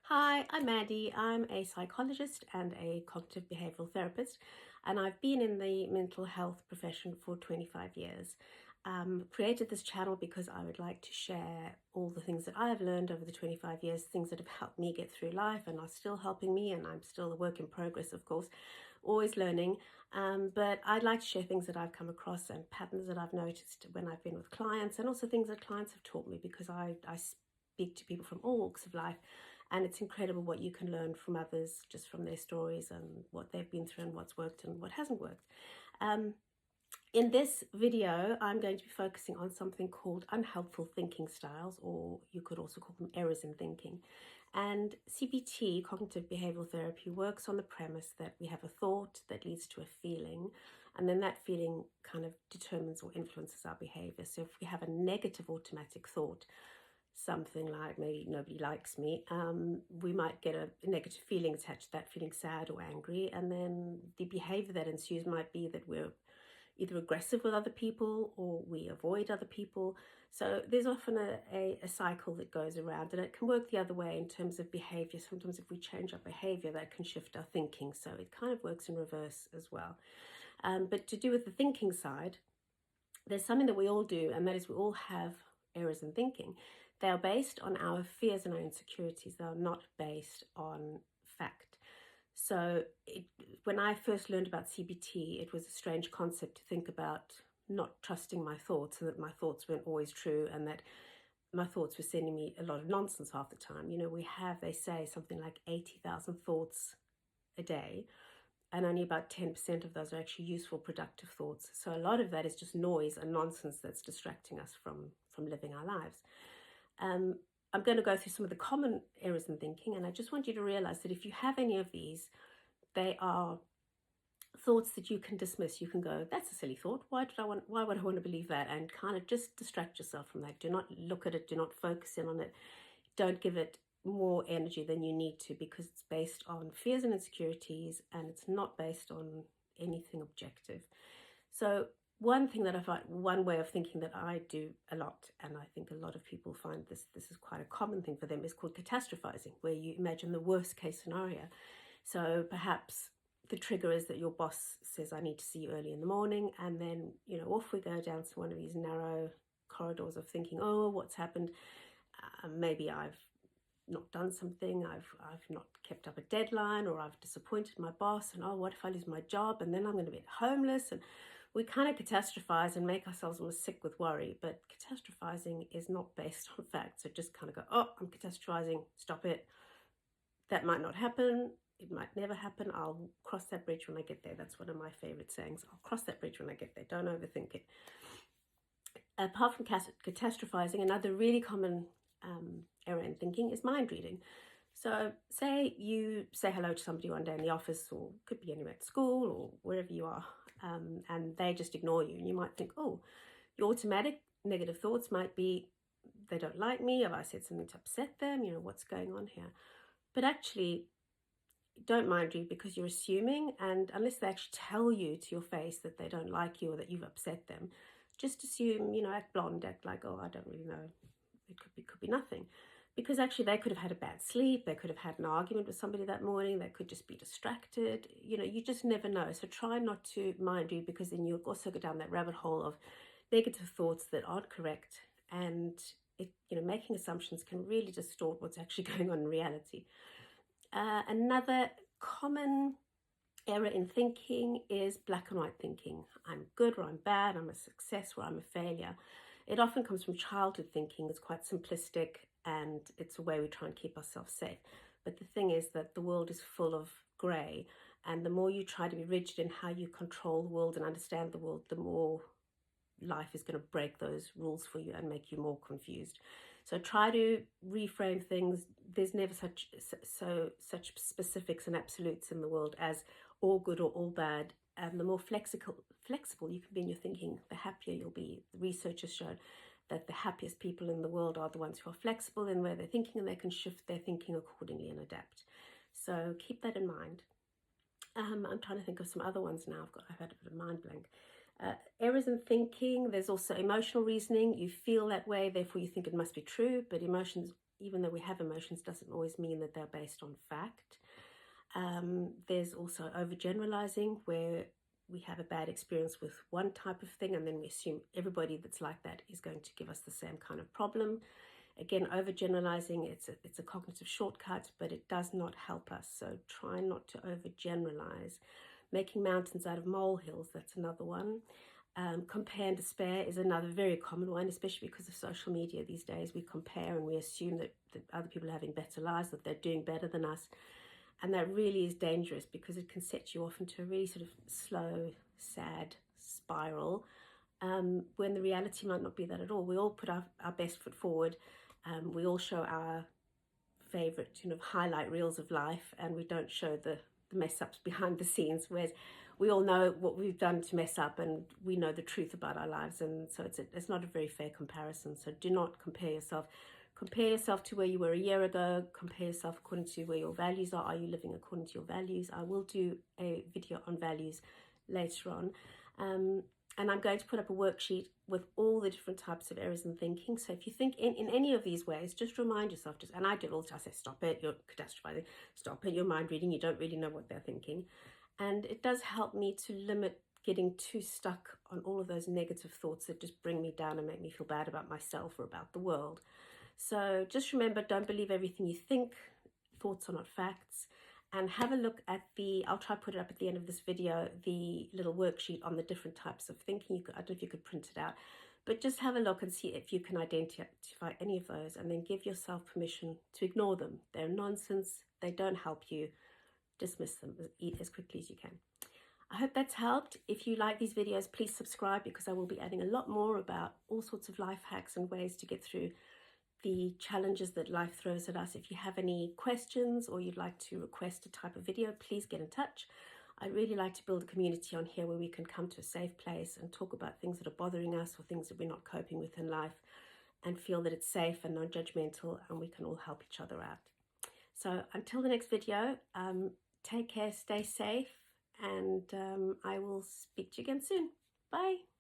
Hi, I'm Maddie. I'm a psychologist and a cognitive behavioral therapist, and I've been in the mental health profession for 25 years. Created this channel because I would like to share all the things that I have learned over the 25 years, things that have helped me get through life and are still helping me, and I'm still a work in progress, of course, always learning. But I'd like to share things that I've come across and patterns that I've noticed when I've been with clients, and also things that clients have taught me because I speak to people from all walks of life. And it's incredible what you can learn from others, just from their stories and what they've been through and what's worked and what hasn't worked. In this video, I'm going to be focusing on something called unhelpful thinking styles, or you could also call them errors in thinking. And CBT, cognitive behavioral therapy, works on the premise that we have a thought that leads to a feeling, and then that feeling kind of determines or influences our behavior. So if we have a negative automatic thought, something like maybe nobody likes me, we might get a negative feeling attached to that, feeling sad or angry, and then the behavior that ensues might be that we're either aggressive with other people or we avoid other people. So there's often a cycle that goes around, and it can work the other way in terms of behavior. Sometimes if we change our behavior, that can shift our thinking, so it kind of works in reverse as well. But to do with the thinking side, there's something that we all do, and that is we all have errors in thinking. They are based on our fears and our insecurities. They are not based on fact. So when I first learned about CBT, it was a strange concept to think about not trusting my thoughts, and that my thoughts weren't always true, and that my thoughts were sending me a lot of nonsense half the time. You know, they say something like 80,000 thoughts a day, and only about 10% of those are actually useful, productive thoughts. So a lot of that is just noise and nonsense that's distracting us from living our lives. I'm going to go through some of the common errors in thinking, and I just want you to realize that if you have any of these, they are thoughts that you can dismiss. You can go, that's a silly thought. Why would I want to believe that? And kind of just distract yourself from that. Do not look at it. Do not focus in on it. Don't give it more energy than you need to, because it's based on fears and insecurities, and it's not based on anything objective. So one thing that I find, one way of thinking that I do a lot, and I think a lot of people find this is quite a common thing for them, is called catastrophizing, where you imagine the worst case scenario. So perhaps the trigger is that your boss says, I need to see you early in the morning, and then, you know, off we go down to one of these narrow corridors of thinking, oh, what's happened? Maybe I've not done something, I've not kept up a deadline, or I've disappointed my boss, and oh, what if I lose my job, and then I'm going to be homeless? And we kind of catastrophize and make ourselves almost sick with worry. But catastrophizing is not based on facts. So just kind of go, oh, I'm catastrophizing, stop it. That might not happen. It might never happen. I'll cross that bridge when I get there. That's one of my favorite sayings. I'll cross that bridge when I get there. Don't overthink it. Apart from catastrophizing, another really common error in thinking is mind reading. So say you say hello to somebody one day in the office, or could be anywhere at school or wherever you are, and they just ignore you, and you might think, oh, your automatic negative thoughts might be, they don't like me, have I said something to upset them, you know, what's going on here? But actually, don't mind read, because you're assuming, and unless they actually tell you to your face that they don't like you or that you've upset them, just assume, you know, act blonde, act like, oh, I don't really know, it could be nothing. Because actually they could have had a bad sleep, they could have had an argument with somebody that morning, they could just be distracted, you know, you just never know. So try not to mind read, because then you'll also go down that rabbit hole of negative thoughts that aren't correct, and it, you know, making assumptions can really distort what's actually going on in reality. Another common error in thinking is black and white thinking. I'm good or I'm bad, I'm a success or I'm a failure. It often comes from childhood thinking. It's quite simplistic, and it's a way we try and keep ourselves safe. But the thing is that the world is full of grey, and the more you try to be rigid in how you control the world and understand the world, the more life is going to break those rules for you and make you more confused. So try to reframe things. There's never such specifics and absolutes in the world as all good or all bad. And the more flexible you can be in your thinking, the happier you'll be. The research has shown that the happiest people in the world are the ones who are flexible in where they're thinking, and they can shift their thinking accordingly and adapt. So keep that in mind. I'm trying to think of some other ones now. I've had a bit of mind blank. Errors in thinking, there's also emotional reasoning. You feel that way, therefore you think it must be true, but emotions even though we have emotions, doesn't always mean that they're based on fact. There's also overgeneralizing, where we have a bad experience with one type of thing and then we assume everybody that's like that is going to give us the same kind of problem. Again, overgeneralizing, it's a cognitive shortcut, but it does not help us. So try not to overgeneralize. Making mountains out of molehills, that's another one. Compare and despair is another very common one, especially because of social media these days. We compare and we assume that other people are having better lives, that they're doing better than us. And that really is dangerous because it can set you off into a really sort of slow, sad spiral, when the reality might not be that at all. We all put our best foot forward. We all show our favorite, highlight reels of life, and we don't show the mess ups behind the scenes, whereas we all know what we've done to mess up and we know the truth about our lives. And so it's not a very fair comparison. So do not compare yourself. Compare yourself to where you were a year ago. Compare yourself according to where your values are. Are you living according to your values? I will do a video on values later on. And I'm going to put up a worksheet with all the different types of errors in thinking. So if you think in any of these ways, just remind yourself, and I do it all the time, I say, stop it, you're catastrophizing, stop it, you're mind reading, you don't really know what they're thinking. And it does help me to limit getting too stuck on all of those negative thoughts that just bring me down and make me feel bad about myself or about the world. So just remember, don't believe everything you think. Thoughts are not facts. And have a look at I'll try to put it up at the end of this video, the little worksheet on the different types of thinking. I don't know if you could print it out, but just have a look and see if you can identify any of those, and then give yourself permission to ignore them. They're nonsense. They don't help you. Dismiss them as quickly as you can. I hope that's helped. If you like these videos, please subscribe, because I will be adding a lot more about all sorts of life hacks and ways to get through the challenges that life throws at us. If you have any questions or you'd like to request a type of video, please get in touch. I really like to build a community on here where we can come to a safe place and talk about things that are bothering us or things that we're not coping with in life, and feel that it's safe and non-judgmental, and we can all help each other out. So until the next video, take care, stay safe, and I will speak to you again soon. Bye.